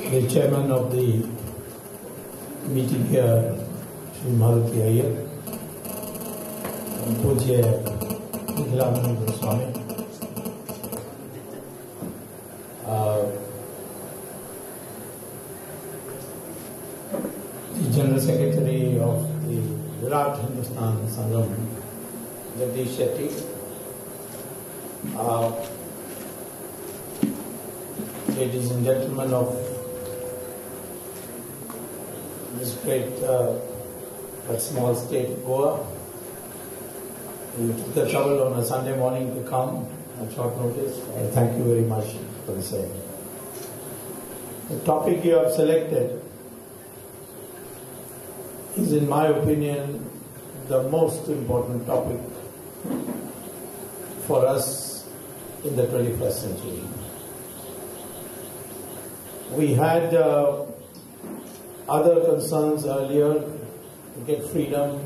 the chairman of the meeting here, Shri.Murugan, and Subramanian Swamy, the General Secretary of the Virat Hindustan Sangam, Jagdish Shetty, ladies and gentlemen of this great but small state of Goa. You took the trouble on a Sunday morning to come at short notice. I thank you very much for the same. The topic you have selected is, in my opinion, the most important topic for us in the 21st century. We had other concerns earlier to get freedom,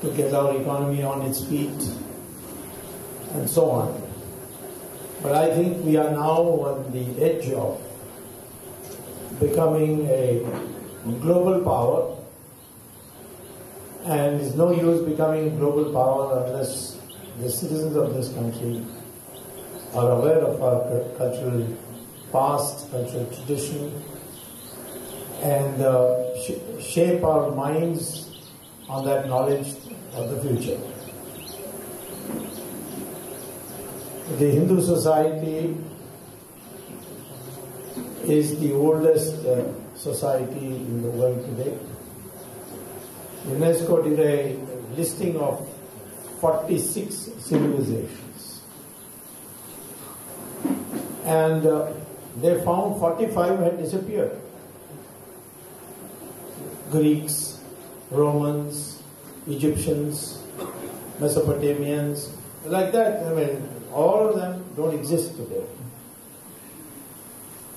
to get our economy on its feet, and so on. But I think we are now on the edge of becoming a global power, and it's no use becoming a global power unless the citizens of this country are aware of our cultural past, cultural tradition, and shape our minds on that knowledge of the future. The Hindu society is the oldest society in the world today. UNESCO did a listing of 46 civilizations, and they found 45 had disappeared. Greeks, Romans, Egyptians, Mesopotamians, like that. I mean, all of them don't exist today.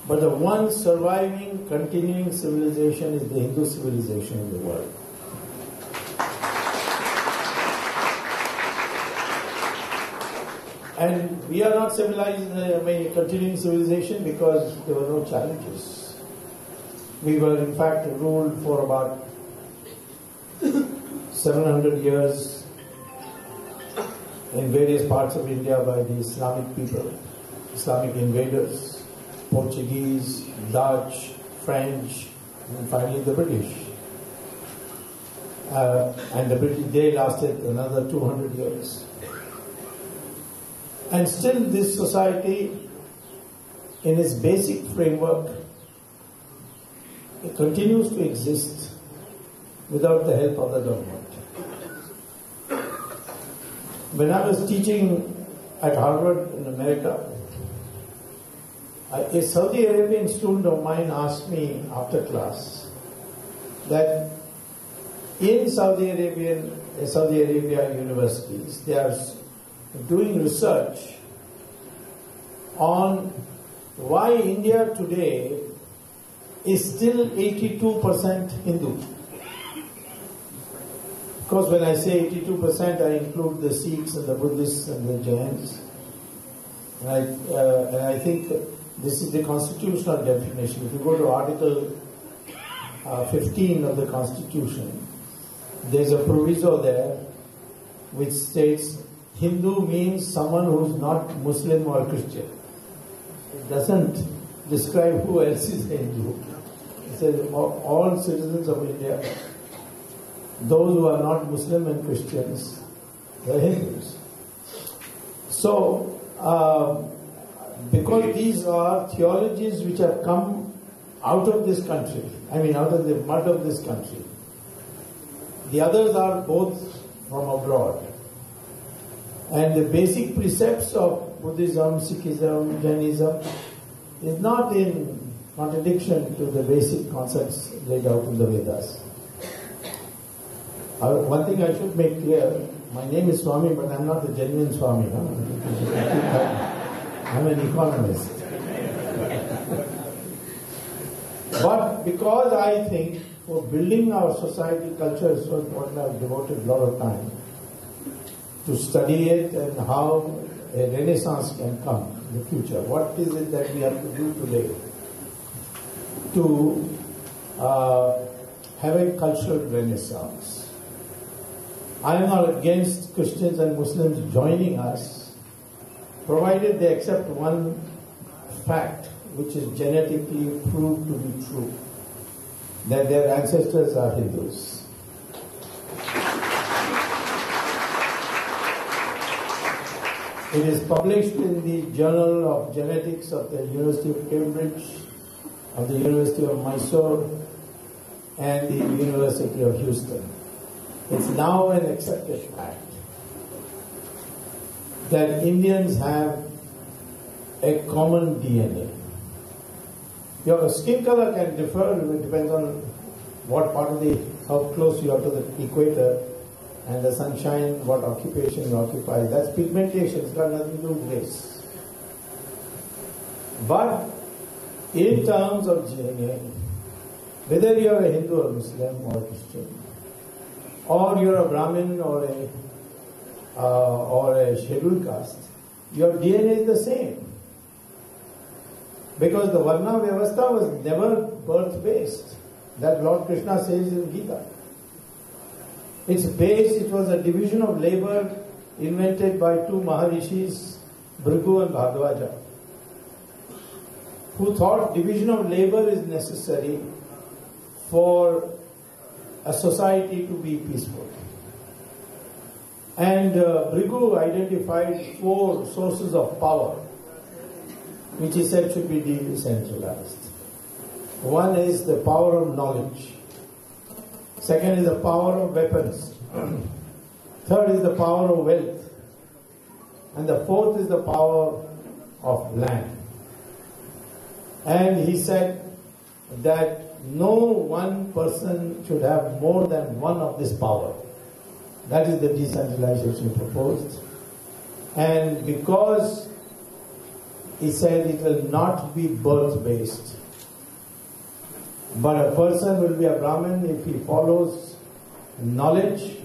But the one surviving, continuing civilization is the Hindu civilization in the world. And we are not civilized, continuing civilization because there were no challenges. We were in fact ruled for about 700 years in various parts of India by the Islamic people, Islamic invaders, Portuguese, Dutch, French, and finally the British. And the British, they lasted another 200 years. And still this society, in its basic framework, it continues to exist without the help of the government. When I was teaching at Harvard in America, a Saudi Arabian student of mine asked me after class that in Saudi Arabia universities, they are doing research on why India today is still 82% Hindu. Of course, when I say 82%, I include the Sikhs and the Buddhists and the Jains. And I think this is the constitutional definition. If you go to Article 15 of the Constitution, there's a proviso there which states Hindu means someone who's not Muslim or Christian. It doesn't describe who else is Hindu. It says all citizens of India, those who are not Muslim and Christians, they're Hindus. So, because these are theologies which have come out of this country, out of the mud of this country, the others are both from abroad. And the basic precepts of Buddhism, Sikhism, Jainism is not in contradiction to the basic concepts laid out in the Vedas. One thing I should make clear, my name is Swamy, but I'm not a genuine Swamy. I'm an economist. But because I think for building our society culture is so important, I've devoted a lot of time to study it and how a renaissance can come in the future. What is it that we have to do today to have a cultural renaissance. I am not against Christians and Muslims joining us, provided they accept one fact, which is genetically proved to be true, that their ancestors are Hindus. It is published in the Journal of Genetics of the University of Cambridge, of the University of Mysore, and the University of Houston. It's now an accepted fact that Indians have a common DNA. Your skin color can differ, it depends on what part of how close you are to the equator, and the sunshine, what occupation you occupy. That's pigmentation, it's got nothing to do with race. But in terms of DNA, whether you are a Hindu or Muslim or Christian, or you are a Brahmin or a scheduled caste, your DNA is the same. Because the Varna Vyavastha was never birth-based. That Lord Krishna says in Gita. It's based, it was a division of labor invented by two Maharishis, Gruha and Bhardwaja, who thought division of labor is necessary for a society to be peaceful. And Bhrigu identified 4 sources of power, which he said should be decentralized. One is the power of knowledge. Second is the power of weapons. Third is the power of wealth. And the fourth is the power of land. And he said that no one person should have more than one of this power. That is the decentralization proposed. And because he said it will not be birth-based, but a person will be a Brahmin if he follows knowledge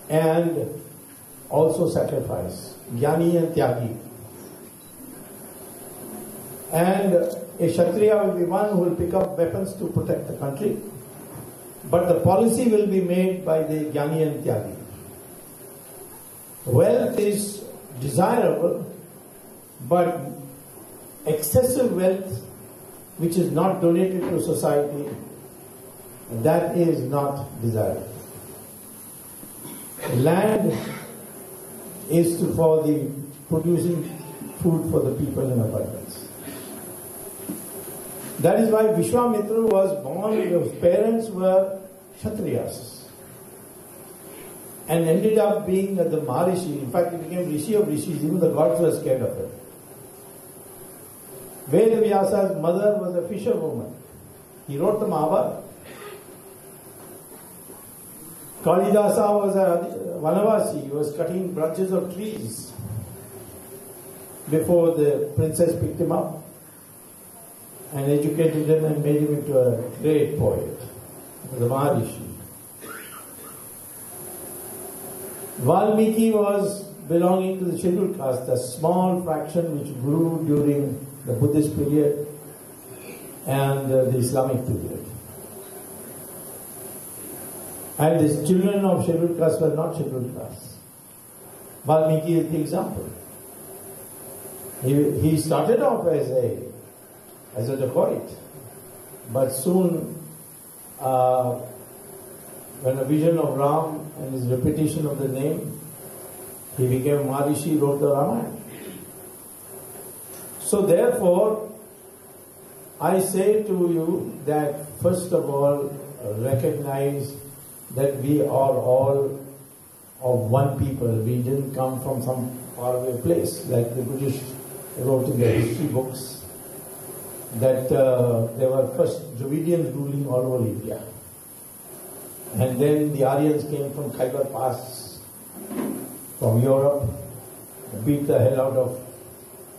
and also sacrifice, Jnani and Tyagi. And a Kshatriya will be one who will pick up weapons to protect the country, but the policy will be made by the Jnani and Tyagi. Wealth is desirable, but excessive wealth which is not donated to society, that is not desirable. Land is for the producing food for the people in abundance. That is why Vishwamitra was born, his parents were Kshatriyas and ended up being the Maharishi. In fact, he became Rishi of Rishis, even the gods were scared of him. Vedavyasa's mother was a fisherwoman. He wrote the Mahabharata. Kalidasa was a Vanavasi. He was cutting branches of trees before the princess picked him up and educated him and made him into a great poet, the Maharishi. Valmiki was belonging to the scheduled caste, a small fraction which grew during the Buddhist period and the Islamic period. And the children of scheduled caste were not scheduled caste. Valmiki is the example. He started off as a dacoit, but soon when a vision of Ram and his repetition of the name, he became Maharishi, wrote the Ramayana. So therefore, I say to you that first of all, recognize that we are all of one people. We didn't come from some faraway place, like the British wrote in their history books, that there were first Dravidians ruling all over India. And then the Aryans came from Khyber Pass, from Europe, beat the hell out of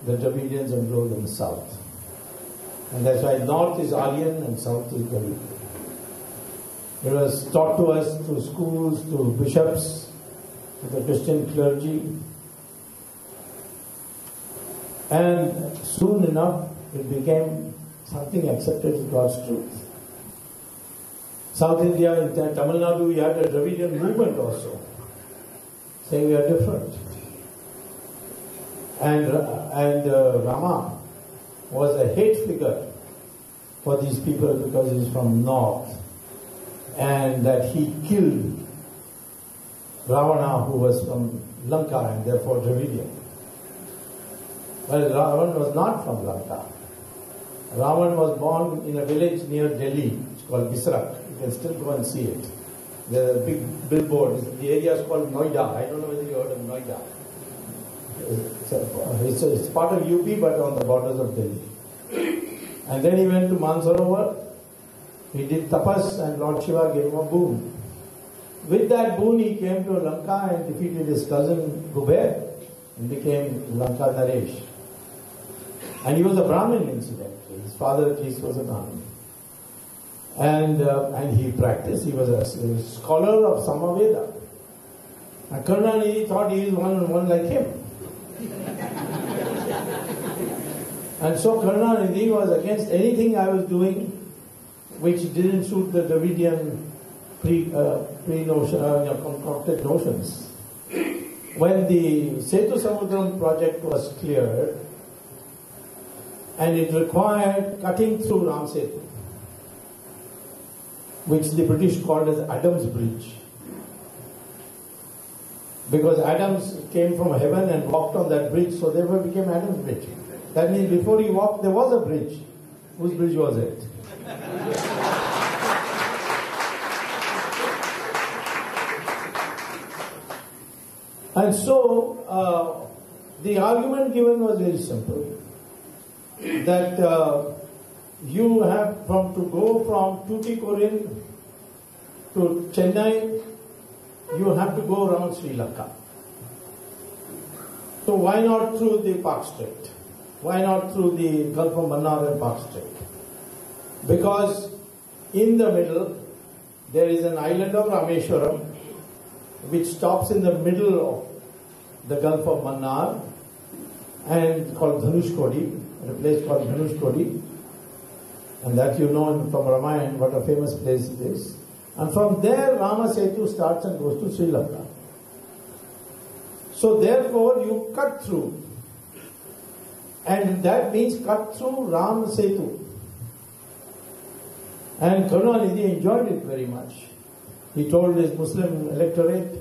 the Dravidians and drove them south. And that's why north is Aryan and south is Dravidian. It was taught to us through schools, through bishops, to the Christian clergy. And soon enough it became something accepted as God's truth. South India, in Tamil Nadu, we had a Dravidian movement also, saying we are different. And Rama was a hate figure for these people because he's from north, and that he killed Ravana, who was from Lanka and therefore Dravidian. Well, Ravan was not from Lanka. Ravan was born in a village near Delhi, it's called Bisrak. You can still go and see it. There's a big billboard. The area is called Noida. I don't know whether you heard of Noida. It's part of UP, but on the borders of Delhi. And then he went to Mansarovar. He did tapas, and Lord Shiva gave him a boon. With that boon, he came to Lanka and defeated his cousin Kuber and became Lanka Naresh. And he was a Brahmin, incidentally. His father, at least, was a Brahmin. And he practiced. He was a scholar of Samaveda. And Karunanidhi thought he was one like him. And so Karunanidhi was against anything I was doing which didn't suit the Dravidian concocted notions. When the Setu Samudram project was cleared, and it required cutting through Ram Setu, which the British called as Adam's Bridge. Because Adams came from heaven and walked on that bridge, so therefore it became Adam's Bridge. That means before he walked, there was a bridge. Whose bridge was it? And so, the argument given was very simple. That you have to go from Tuticorin to Chennai, you have to go around Sri Lanka. So why not through the Park Strait? Why not through the Gulf of Mannar and Park Strait? Because in the middle there is an island of Rameshwaram which stops in the middle of the Gulf of Mannar and called Dhanushkodi, a place called Dhanushkodi, and that you know from Ramayana what a famous place it is. And from there Rama Setu starts and goes to Sri Lanka. So therefore you cut through, and that means cut through Ram Setu. And Karunanidhi enjoyed it very much. He told his Muslim electorate,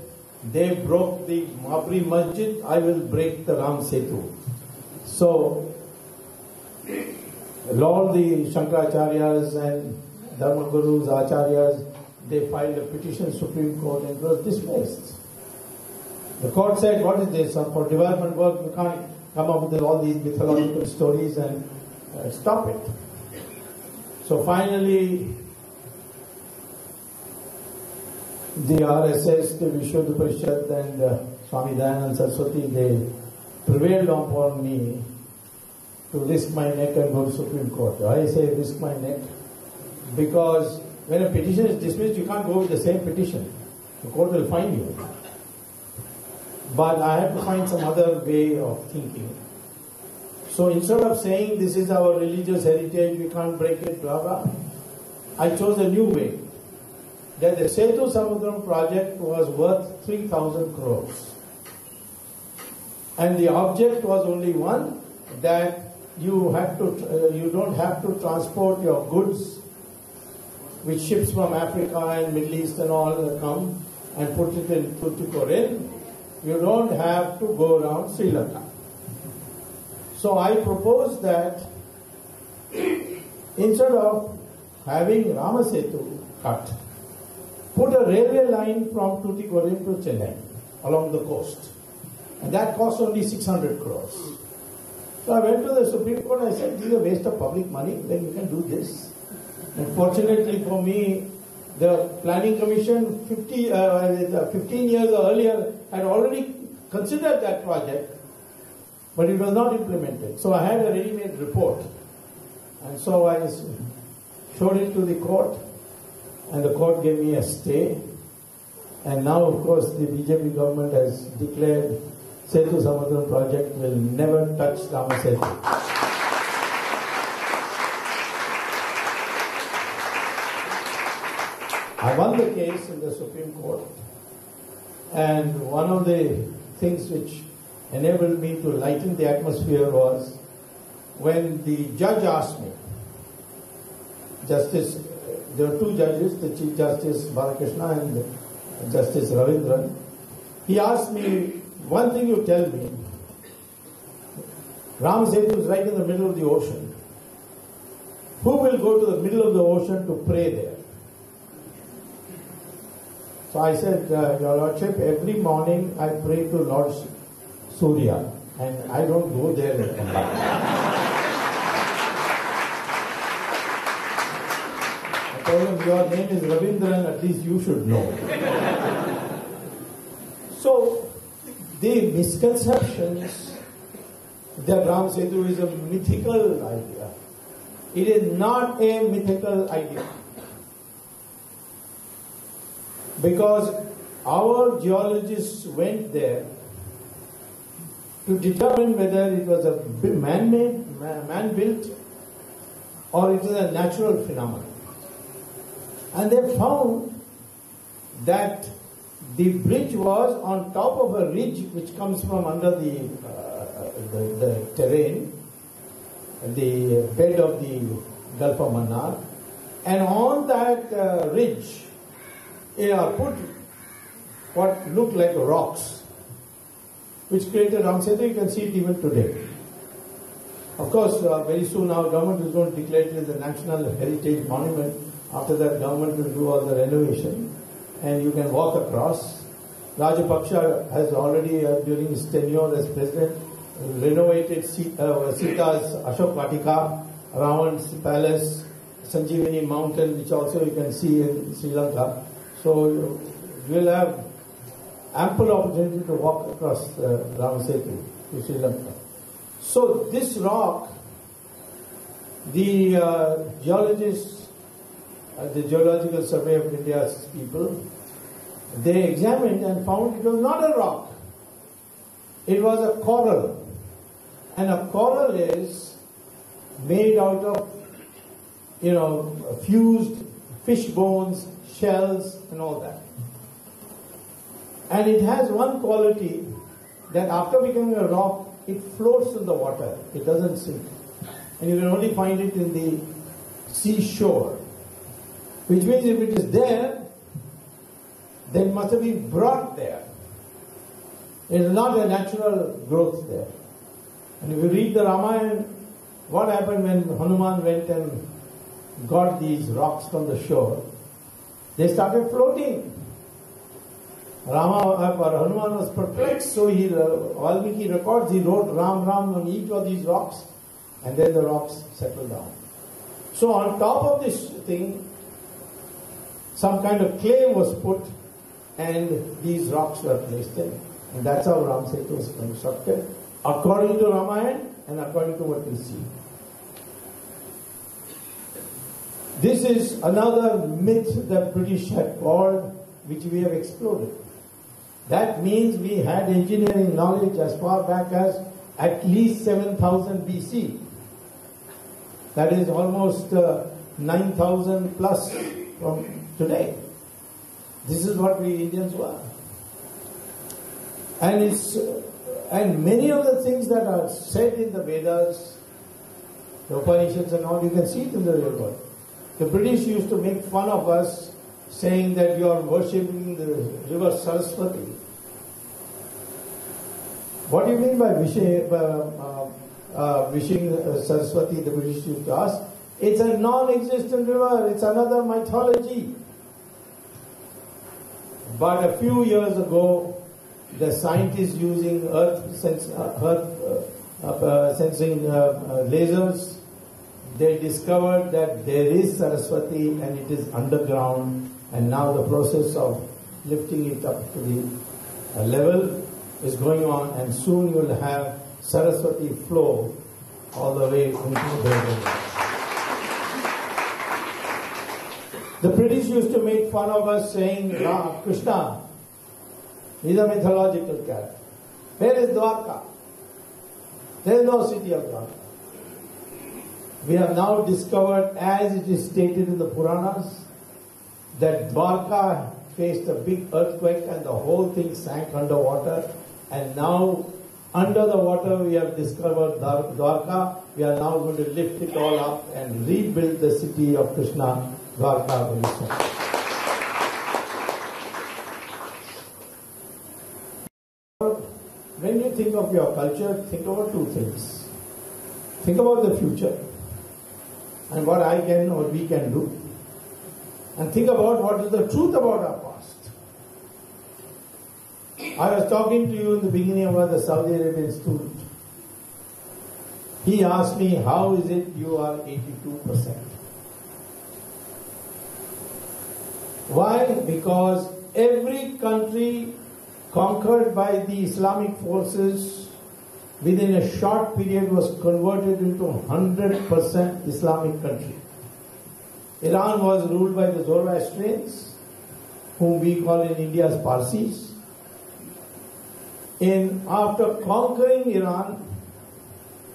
they broke the Mabri Masjid, I will break the Ram Setu. So all the Shankaracharyas and Dharma Gurus, Acharyas, they filed a petition to Supreme Court and it was dismissed. The court said, what is this? For development work, you can't come up with all these mythological stories and stop it. So finally, the RSS, the Vishwadha Parishad and Swami Dayanand Saraswati, they prevailed upon me to risk my neck and go to Supreme Court. I say risk my neck because when a petition is dismissed, you can't go with the same petition. The court will fine you. But I had to find some other way of thinking. So instead of saying this is our religious heritage, we can't break it, blah blah, I chose a new way. That the Setu Samudram project was worth 3,000 crores. And the object was only one, that you don't have to transport your goods, which ships from Africa and Middle East and all come and put it in Tuticorin. You don't have to go around Sri Lanka. So I propose that instead of having Rama Setu cut, put a railway line from Tuticorin to Chennai along the coast. And that costs only 600 crores. So I went to the Supreme Court, I said, this is a waste of public money, then you can do this. And fortunately for me, the Planning Commission 15 years earlier had already considered that project, but it was not implemented. So I had a ready-made report. And so I showed it to the court, and the court gave me a stay. And now, of course, the BJP government has declared Setu Samudram project will never touch Rama Setu. I won the case in the Supreme Court, and one of the things which enabled me to lighten the atmosphere was when the judge asked me, there were two judges, the Chief Justice Balakrishna and Justice Ravindran. He asked me, one thing you tell me, Ram Setu is right in the middle of the ocean. Who will go to the middle of the ocean to pray there? So I said, Your Lordship, every morning I pray to Lord Surya, and I don't go there and come back. I told him, your name is Ravindran, at least you should know. So, the misconceptions that Ram Setu is a mythical idea. It is not a mythical idea. Because our geologists went there to determine whether it was a man-made, man-built, or it is a natural phenomenon. And they found that the bridge was on top of a ridge which comes from under the terrain, the bed of the Gulf of Mannar, and on that ridge, put what looked like rocks, which created Ram Setu. You can see it even today. Of course, very soon our government is going to declare it as a National Heritage Monument. After that, government will do all the renovation, and you can walk across. Rajapaksa has already, during his tenure as president, renovated Sita's Ashok Vatika, Ravan's palace, Sanjeevani mountain, which also you can see in Sri Lanka. So you will have ample opportunity to walk across Ram Setu to Sri Lanka. So this rock, the geologists, the Geological Survey of India's people, they examined and found it was not a rock. It was a coral. And a coral is made out of, fused fish bones, shells, and all that. And it has one quality, that after becoming a rock, it floats in the water. It doesn't sink. And you can only find it in the seashore. Which means if it is there, then it must have been brought there. It is not a natural growth there. And if you read the Ramayana, what happened when Hanuman went and got these rocks from the shore? They started floating. Hanuman was perplexed, so Valmiki records, he wrote Ram Ram on each of these rocks, and then the rocks settled down. So on top of this thing, some kind of clay was put, and these rocks were placed in. And that's how Ram Setu was constructed, according to Ramayana and according to what we see. This is another myth that British had called, which we have exploded. That means we had engineering knowledge as far back as at least 7000 BC. That is almost 9000 plus from today. This is what we Indians were. And many of the things that are said in the Vedas, the Upanishads and all, you can see it in the real world. The British used to make fun of us, saying that you are worshipping the river Saraswati. What do you mean by wishing Saraswati? The British used to ask. It's a non-existent river. It's another mythology. But a few years ago, the scientists using sensing lasers, they discovered that there is Saraswati and it is underground, and now the process of lifting it up to the level is going on, and soon you will have Saraswati flow all the way into the river. The British used to make fun of us, saying Krishna is a mythological character. Where is Dwarka? There is no city of Dwarka. We have now discovered, as it is stated in the Puranas, that Dwarka faced a big earthquake and the whole thing sank underwater, and now under the water we have discovered Dwarka. We are now going to lift it all up and rebuild the city of Krishna, Dwarka very soon. When you think of your culture, think about two things. Think about the future and what I can or we can do. And think about what is the truth about our past. I was talking to you in the beginning about the Saudi Arabian student. He asked me, how is it you are 82%? Why? Because every country conquered by the Islamic forces within a short period was converted into 100% Islamic country. Iran was ruled by the Zoroastrians, whom we call in India as Parsis. After conquering Iran,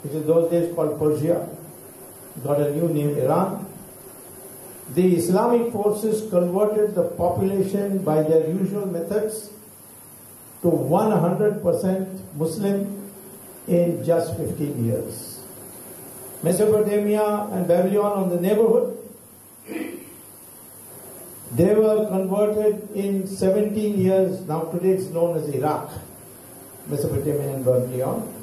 which in those days called Persia, got a new name, Iran, the Islamic forces converted the population by their usual methods to 100% Muslim in just 15 years. Mesopotamia and Babylon on the neighborhood, they were converted in 17 years. Now today it's known as Iraq, Mesopotamia and Babylon,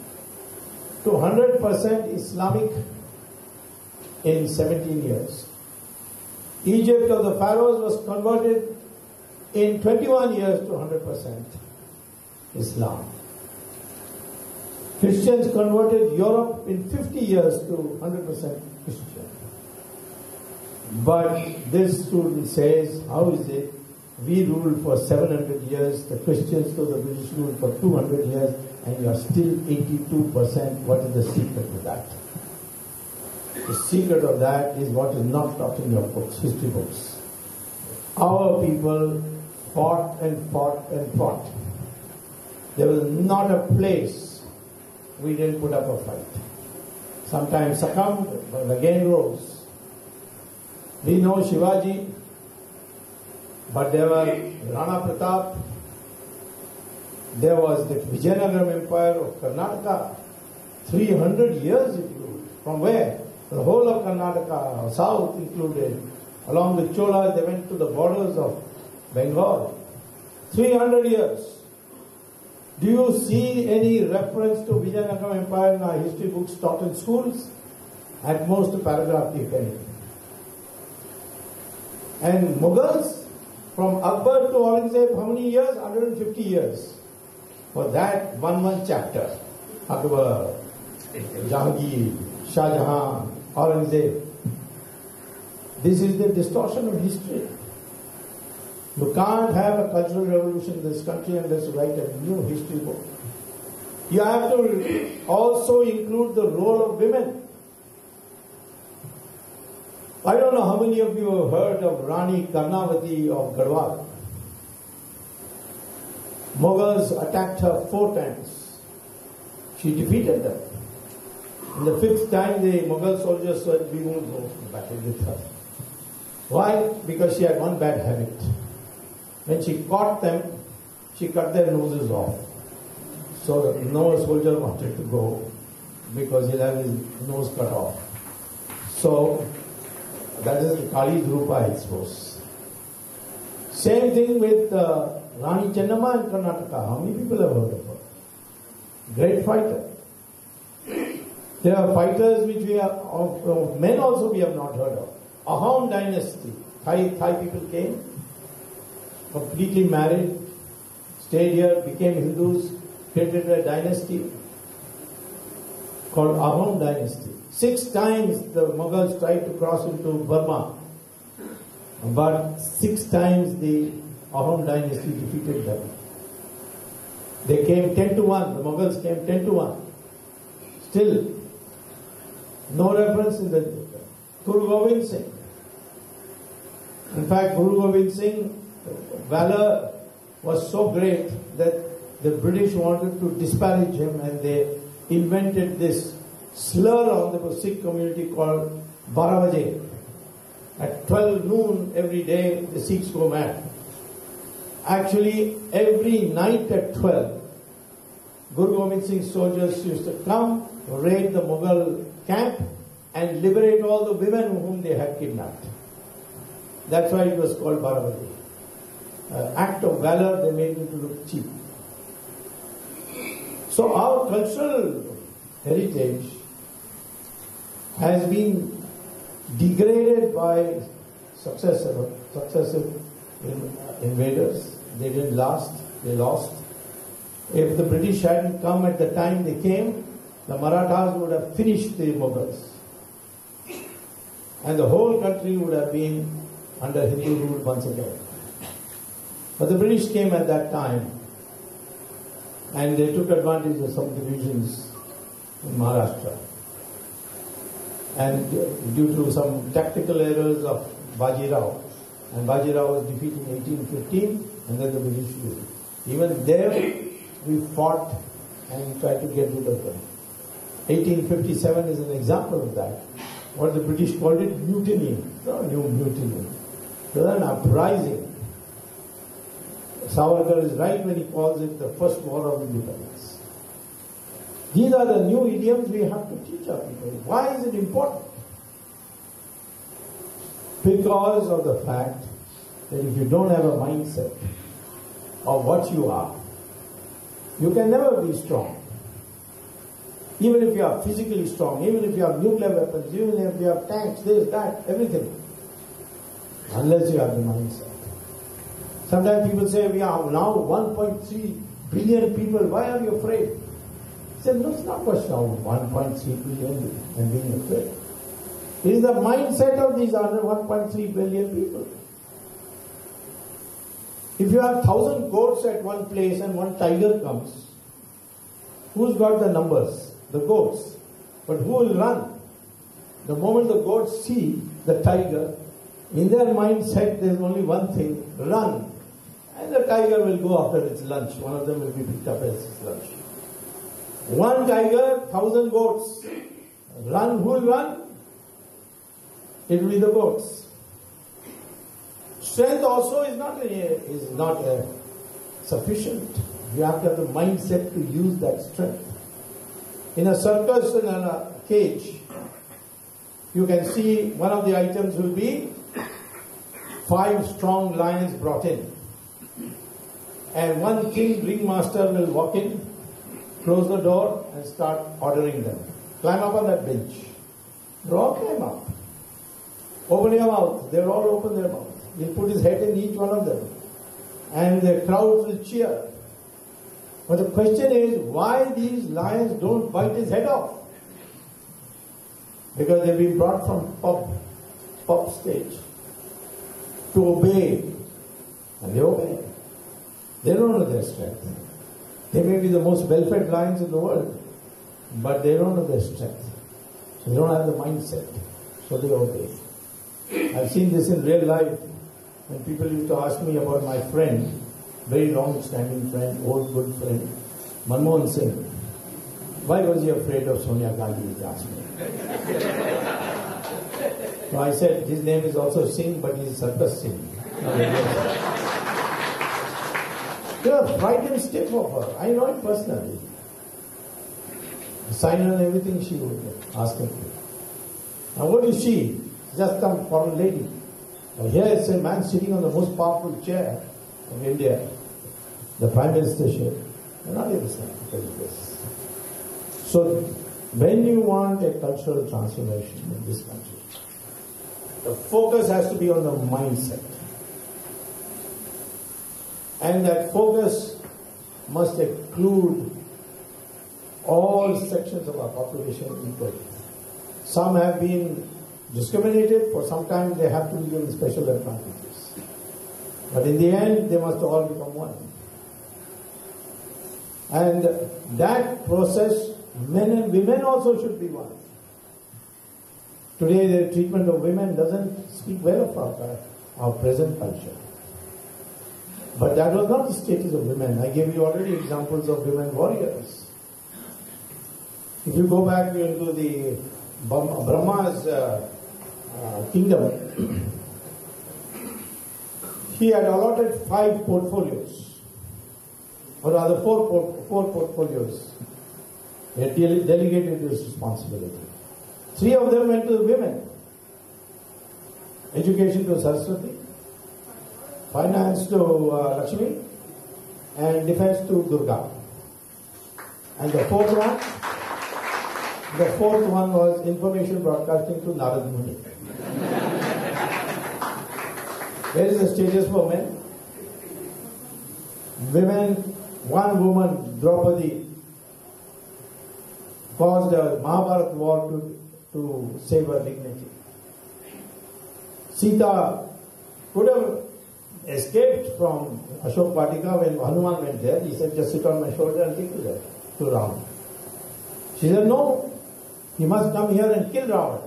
to 100% Islamic in 17 years. Egypt of the pharaohs was converted in 21 years to 100% Islam. Christians converted Europe in 50 years to 100% Christian. But this student says, how is it we ruled for 700 years, the Christians to the British ruled for 200 years, and you are still 82%. What is the secret to that? The secret of that is what is not taught in your books, history books. Our people fought and fought and fought. There was not a place we didn't put up a fight. Sometimes succumbed, but again rose. We know Shivaji, but there were Rana Pratap, there was the Vijayanagara Empire of Karnataka, 300 years it ruled. From where? The whole of Karnataka, south included. Along with Cholas, they went to the borders of Bengal. 300 years. Do you see any reference to Vijayanagara Empire in our history books taught in schools? At most a paragraph, if any. And Mughals, from Akbar to Aurangzeb, how many years? 150 years. For that, one chapter. Akbar, Jahangir, Shah Jahan, Aurangzeb. This is the distortion of history. You can't have a cultural revolution in this country unless you write a new history book. You have to also include the role of women. I don't know how many of you have heard of Rani Karnavati of Garhwal. Mughals attacked her 4 times. She defeated them. In the 5th time, the Mughal soldiers said, we won't go to battle with her. Why? Because she had one bad habit. When she caught them, she cut their noses off. So no soldier wanted to go because he'll have his nose cut off. So that is Kali's Rupa, I suppose. Same thing with Rani Chennamma in Karnataka. How many people have heard of her? Great fighter. There are fighters which we have, of men also we have not heard of. Ahom dynasty. Thai people came, completely married, stayed here, became Hindus, created a dynasty called Ahom dynasty. 6 times the Mughals tried to cross into Burma, but 6 times the Ahom dynasty defeated them. They came 10-1, the Mughals came 10-1. Still, no reference in the Guru Gobind Singh. In fact, Guru Gobind Singh valor was so great that the British wanted to disparage him, and they invented this slur on the Sikh community called 12 baje. At 12 noon every day, the Sikhs go mad. Actually, every night at 12, Guru Gobind Singh's soldiers used to come, raid the Mughal camp, and liberate all the women whom they had kidnapped. That's why it was called Baravati. Act of valor, they made it look cheap. So our cultural heritage has been degraded by successive invaders. They didn't last, they lost. If the British hadn't come at the time they came, the Marathas would have finished the Mughals. And the whole country would have been under Hindu rule once again. But the British came at that time and they took advantage of some divisions in Maharashtra. And due to some tactical errors of Baji Rao, and Baji Rao was defeated in 1815, and then the British ruled. Even there, we fought and tried to get rid of them. 1857 is an example of that. What the British called it, mutiny. No new mutiny. It was an uprising. Savarkar is right when he calls it the first war of independence. These are the new idioms we have to teach our people. Why is it important? Because of the fact that if you don't have a mindset of what you are, you can never be strong. Even if you are physically strong, even if you have nuclear weapons, even if you have tanks, this, that, everything. Unless you have the mindset. Sometimes people say, we are now 1.3 billion people, why are you afraid? I said, no, it's not a question of 1.3 billion and being afraid. It is the mindset of these other 1.3 billion people. If you have 1,000 goats at one place and one tiger comes, who's got the numbers? The goats. But who will run? The moment the goats see the tiger, in their mindset there is only one thing, run. And the tiger will go after its lunch. One of them will be picked up as its lunch. One tiger, 1,000 goats. Run, who will run? It will be the goats. Strength also is not sufficient. You have to have the mindset to use that strength. In a circus, in a cage, you can see one of the items will be 5 strong lions brought in. And one king ringmaster will walk in, close the door and start ordering them. Climb up on that bench. They all climb up. Open your mouth. They all open their mouth. He'll put his head in each one of them. And the crowd will cheer. But the question is, why these lions don't bite his head off? Because they've been brought from pub stage to obey. And they obey. They don't know their strength. They may be the most well-fed lions in the world, but they don't know their strength. So they don't have the mindset. So they obey. I've seen this in real life when people used to ask me about my friend, very long-standing friend, old good friend, Manmohan Singh. Why was he afraid of Sonia Gandhi? He asked me. So I said, his name is also Singh, but he's Circus Singh. You are frightened stiff of her. I know it personally. Sign her and everything she would ask him. Now what is she? Just some foreign lady. Now here is a man sitting on the most powerful chair of India, the Prime Ministership. You're not able to say because of this. So when you want a cultural transformation in this country, the focus has to be on the mindset. And that focus must include all sections of our population equally. Some have been discriminated, for some time they have to be given special advantages. But in the end, they must all become one. And that process, men and women also should be one. Today, the treatment of women doesn't speak well of our present culture. But that was not the status of women. I gave you already examples of women warriors. If you go back into the Brahma's kingdom, he had allotted 5 portfolios, or rather 4 portfolios. He had delegated this responsibility. 3 of them went to the women. Education to Saraswati, finance to Lakshmi, and defense to Durga. And the fourth one was information broadcasting to Narad Muni. Where is the status for men? Women, one woman, Draupadi, caused a Mahabharat war to save her dignity. Sita could have escaped from Ashok Vatika when Hanuman went there. He said, just sit on my shoulder and take you there to Ram. She said, no, you must come here and kill Ravan.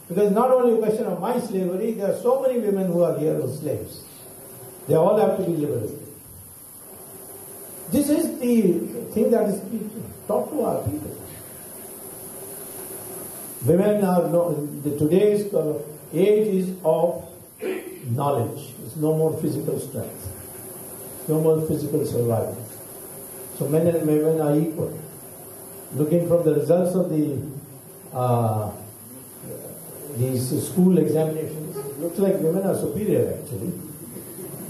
Because it's not only a question of my slavery, there are so many women who are here as slaves. They all have to be liberated. This is the thing that is taught to our people. Women are, today's age is of knowledge. It's no more physical strength. No more physical survival. So men and women are equal. Looking from the results of these school examinations, it looks like women are superior actually,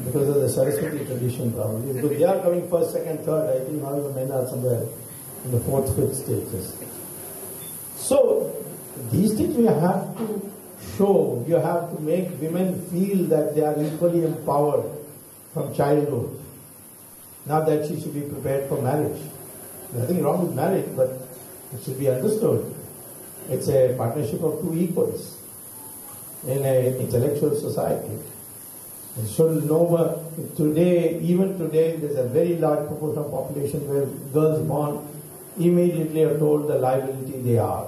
because of the Saraswati tradition probably. Because they are coming first, second, third. I think now the men are somewhere in the 4th, 5th stages. So these things we have to show. You have to make women feel that they are equally empowered from childhood. Not that she should be prepared for marriage. Nothing wrong with marriage, but it should be understood. It's a partnership of 2 equals in an intellectual society. It should know today, even today, there's a very large proportion of population where girls born immediately are told the liability they are.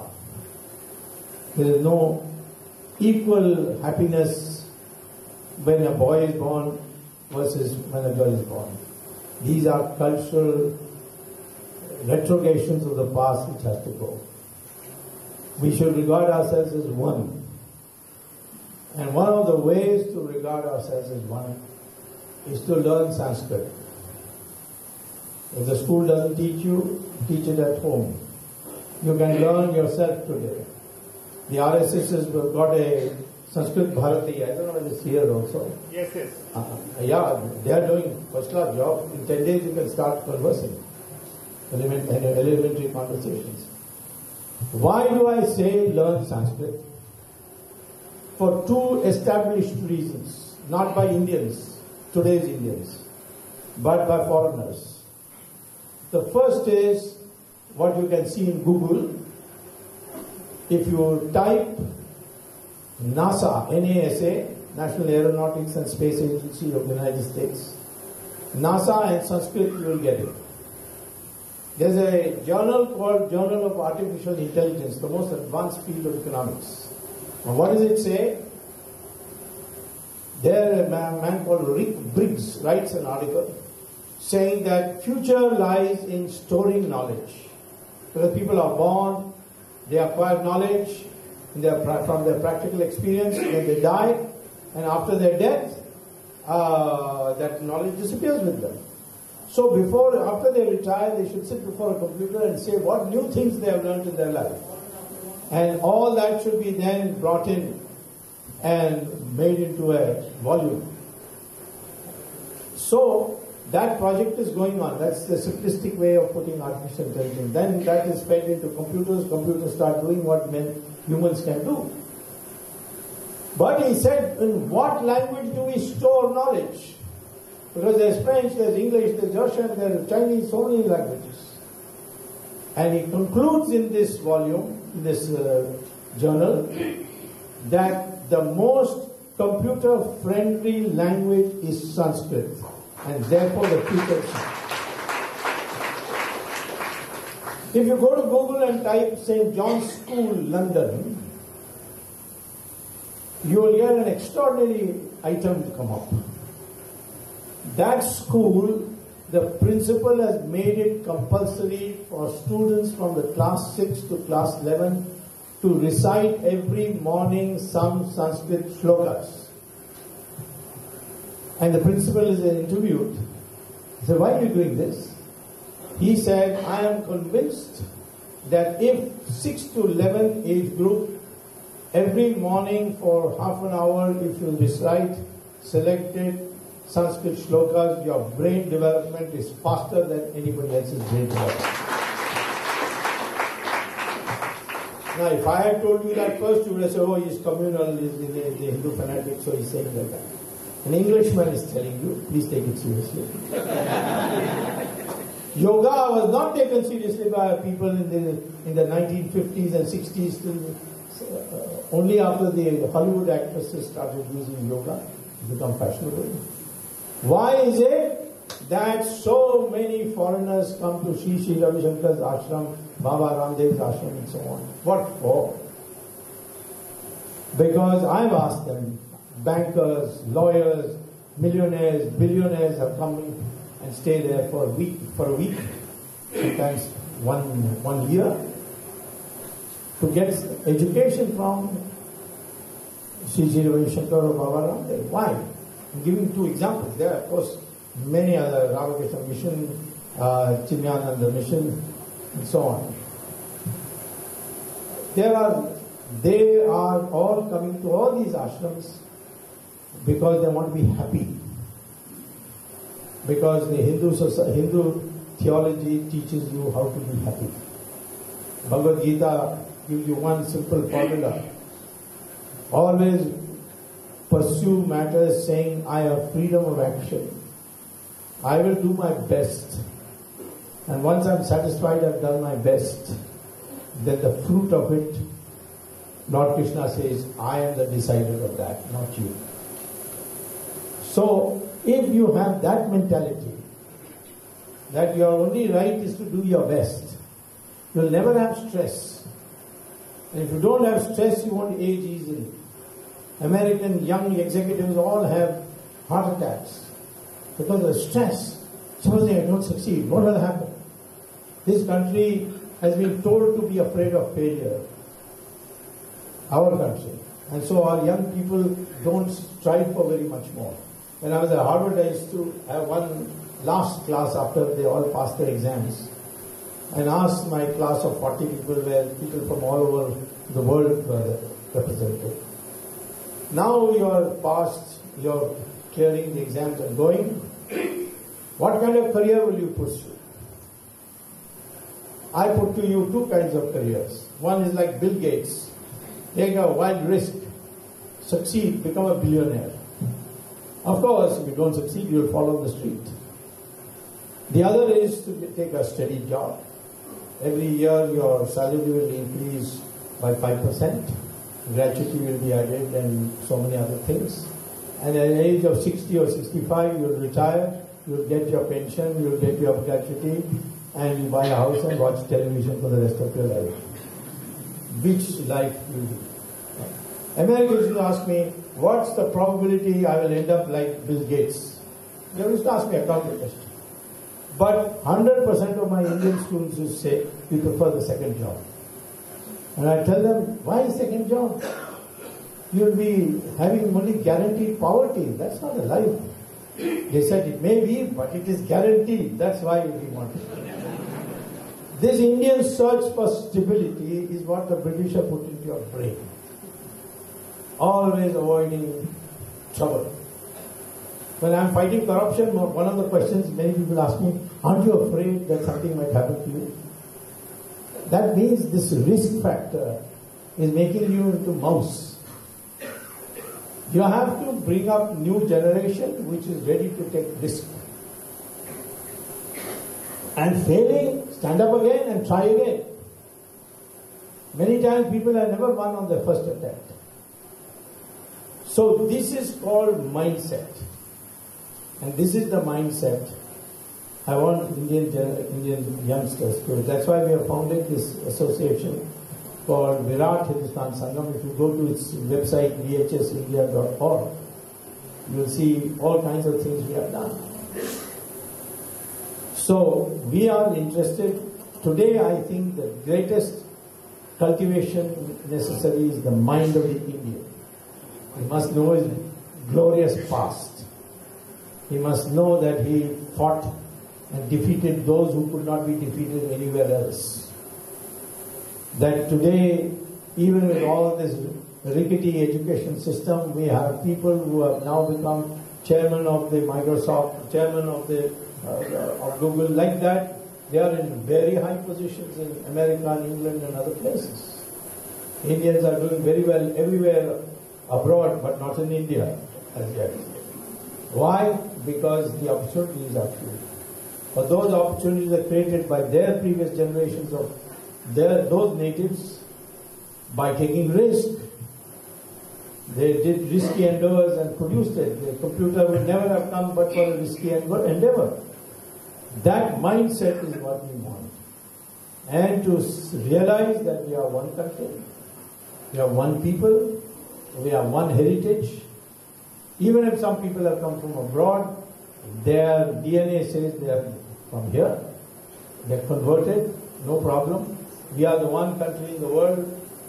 There is no equal happiness when a boy is born versus when a girl is born. These are cultural retrogradations of the past which has to go. We should regard ourselves as one. And one of the ways to regard ourselves as one is to learn Sanskrit. If the school doesn't teach you, teach it at home. You can learn yourself today. The RSS has got a Sanskrit Bharati. I don't know whether it's here also. Yes, yes. Yeah, they are doing first class job. In 10 days you can start conversing. Elementary conversations. Why do I say learn Sanskrit? For 2 established reasons. Not by Indians, today's Indians, but by foreigners. The first is what you can see in Google. If you type NASA, NASA, National Aeronautics and Space Agency of the United States, NASA and Sanskrit, you will get it. There's a journal called Journal of Artificial Intelligence, the most advanced field of economics. And what does it say? There a man called Rick Briggs writes an article saying that future lies in storing knowledge. Because people are born, they acquire knowledge from their practical experience, then they die, and after their death, that knowledge disappears with them. So after they retire, they should sit before a computer and say what new things they have learned in their life. And all that should be then brought in and made into a volume. So that project is going on. That's the simplistic way of putting artificial intelligence. Then that is fed into computers. Computers start doing what humans can do. But he said, in what language do we store knowledge? Because there's French, there's English, there's Russian, there's Chinese, so many languages. And he concludes in this volume, in this journal, that the most computer-friendly language is Sanskrit, and therefore the future. If you go to Google and type St. John's School, London, you will get an extraordinary item to come up. That school, the principal has made it compulsory for students from the class 6 to class 11 to to recite every morning some Sanskrit shlokas. And the principal is interviewed. He said, why are you doing this? He said, I am convinced that if 6 to 11 age group, every morning for half an hour, if you recite selected Sanskrit shlokas, your brain development is faster than anybody else's brain development. Now, if I had told you that first, you would have said, oh, he's communal, he's the Hindu fanatic, so he's saying like that. An Englishman is telling you, please take it seriously. Yoga was not taken seriously by people in the 1950s and 60s till only after the Hollywood actresses started using yoga to become fashionable. Why is it that so many foreigners come to Shri Ravi Shankar's ashram, Baba Ramdev's ashram and so on? What for? Because I've asked them, bankers, lawyers, millionaires, billionaires have come and stay there for a week, sometimes one year, to get education from Shri Ravi Shankar or Baba Ramdev. Why? I'm giving two examples. There are, of course, many other, Ramakrishna Mission, Chinyananda Mission, and so on. They are all coming to all these ashrams because they want to be happy. Because the Hindu theology teaches you how to be happy. Bhagavad Gita gives you one simple formula. Always pursue matters saying, I have freedom of action. I will do my best. And once I'm satisfied I've done my best, then the fruit of it, Lord Krishna says, I am the decider of that, not you. So, if you have that mentality, that your only right is to do your best, you'll never have stress. And if you don't have stress, you won't age easily. American young executives all have heart attacks because of stress. Supposing I don't succeed, what will happen? This country has been told to be afraid of failure. Our country. And so our young people don't strive for very much more. When I was at Harvard, I used to have one last class after they all passed their exams, and asked my class of 40 people, where people from all over the world were represented. Now you are passed, you are clearing the exams and going. What kind of career will you pursue? I put to you two kinds of careers. One is like Bill Gates. Take a wild risk, succeed, become a billionaire. Of course, if you don't succeed, you will fall on the street. The other is to take a steady job. Every year your salary will increase by 5%. Gratuity will be added and so many other things. And at the age of 60 or 65, you will retire, you will get your pension, you will get your gratuity, and you buy a house and watch television for the rest of your life. Which life will you? Americans used to ask me, what's the probability I will end up like Bill Gates? They used to ask me a counter question. But 100% of my Indian students used to say, we prefer the second job. And I tell them, why second job? You'll be having only guaranteed poverty. That's not a life. They said, it may be, but it is guaranteed. That's why we want it. This Indian search for stability is what the British have put into your brain. Always avoiding trouble. When I'm fighting corruption, one of the questions many people ask me, aren't you afraid that something might happen to you? That means this risk factor is making you into mouse. You have to bring up new generation which is ready to take risk. And failing, stand up again and try again. Many times people have never won on their first attempt. So this is called mindset. And this is the mindset I want Indian youngsters to. That's why we have founded this association called Virat Hindustan Sangam. If you go to its website, vhsindia.org, you will see all kinds of things we have done. So we are interested. Today I think the greatest cultivation necessary is the mind of the Indian. He must know his glorious past. He must know that he fought and defeated those who could not be defeated anywhere else. That today, even with all this rickety education system, we have people who have now become chairman of the Microsoft, chairman of the of Google, like that. They are in very high positions in America and England and other places. Indians are doing very well everywhere abroad, but not in India as yet. Why? Because the opportunities are few. But those opportunities are created by their previous generations of those natives by taking risk. They did risky endeavors and produced it. The computer would never have come but for a risky endeavor. That mindset is what we want. And to realize that we are one country, we are one people, we are one heritage. Even if some people have come from abroad, their DNA says they are from here. They are converted, no problem. We are the one country in the world,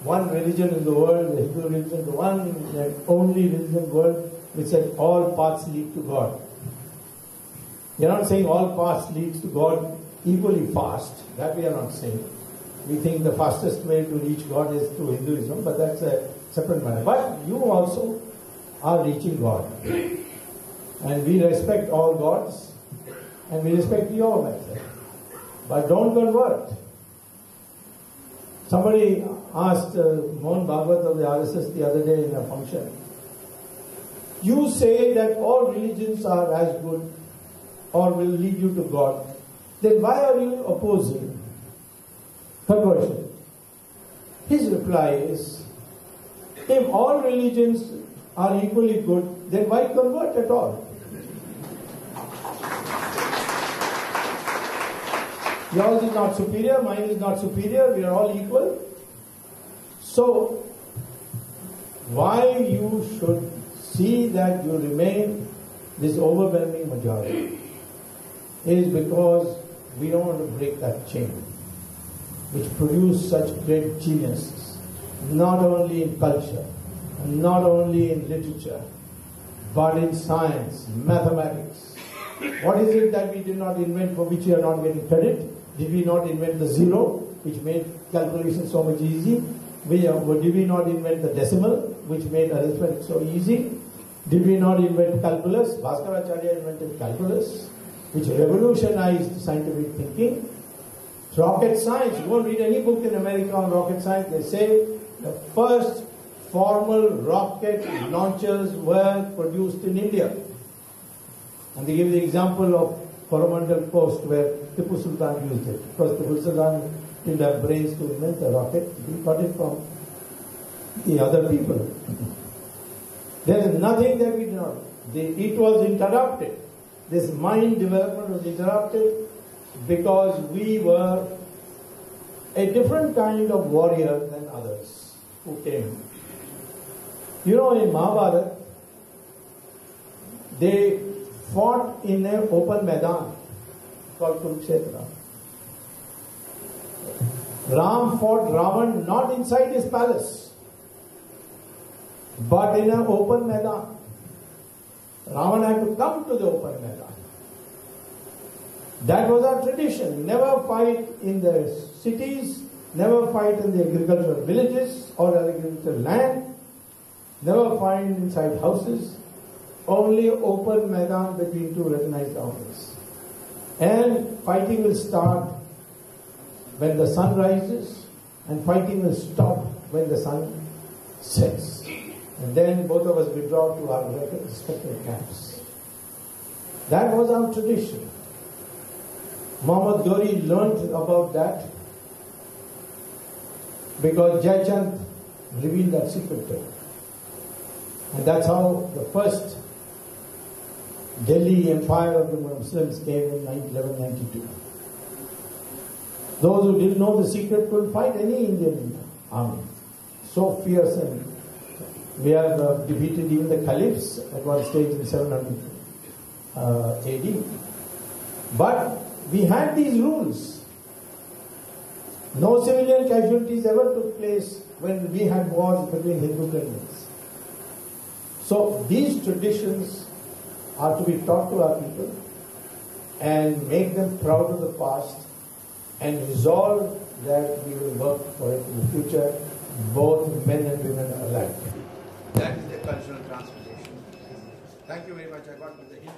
one religion in the world, the Hindu religion, the one and only religion in the world which said all paths lead to God. We are not saying all paths leads to God equally fast. That we are not saying. We think the fastest way to reach God is through Hinduism, but that's a separate matter. But you also are reaching God. And we respect all gods, and we respect your method. But don't convert. Somebody asked Mohan Bhagwat of the RSS the other day in a function, you say that all religions are as good or will lead you to God, then why are you opposing conversion? His reply is, if all religions are equally good, then why convert at all? Yours is not superior, mine is not superior, we are all equal. So, why you should see that you remain this overwhelming majority is because we don't want to break that chain which produced such great geniuses, not only in culture, not only in literature, but in science, mathematics. What is it that we did not invent for which we are not getting credit? Did we not invent the zero, which made calculation so much easy? Did we not invent the decimal, which made arithmetic so easy? Did we not invent calculus? Bhaskaracharya invented calculus, which revolutionized scientific thinking. Rocket science, you won't read any book in America on rocket science. They say the first formal rocket launchers were produced in India. And they give the example of Coromandel Coast where Tipu Sultan used it. Because Tipu Sultan didn't have brains to invent a rocket. He got it from the other people. There is nothing that we did not. It was interrupted. This mind development was interrupted because we were a different kind of warrior than others who came. You know, in Mahabharata, they fought in an open Maidan called Kurukshetra. Ram fought Ravan not inside his palace, but in an open Maidan. Ravan had to come to the open Maidan. That was our tradition. Never fight in the cities, never fight in the agricultural villages or agricultural land, never fight inside houses, only open Maidan between two recognized armies. And fighting will start when the sun rises, and fighting will stop when the sun sets. And then both of us withdraw to our respective camps. That was our tradition. Muhammad Ghori learned about that because Jayachand revealed that secret to him. And that's how the first Delhi empire of the Muslims came in 1192. Those who didn't know the secret could fight any Indian army. So fierce, and we have defeated even the caliphs at one stage in 700 AD. But we had these rules. No civilian casualties ever took place when we had wars between Hindu criminals. So these traditions are to be taught to our people and make them proud of the past and resolve that we will work for it in the future, both men and women alike. That is the cultural transformation. Thank you very much. I got to the hint.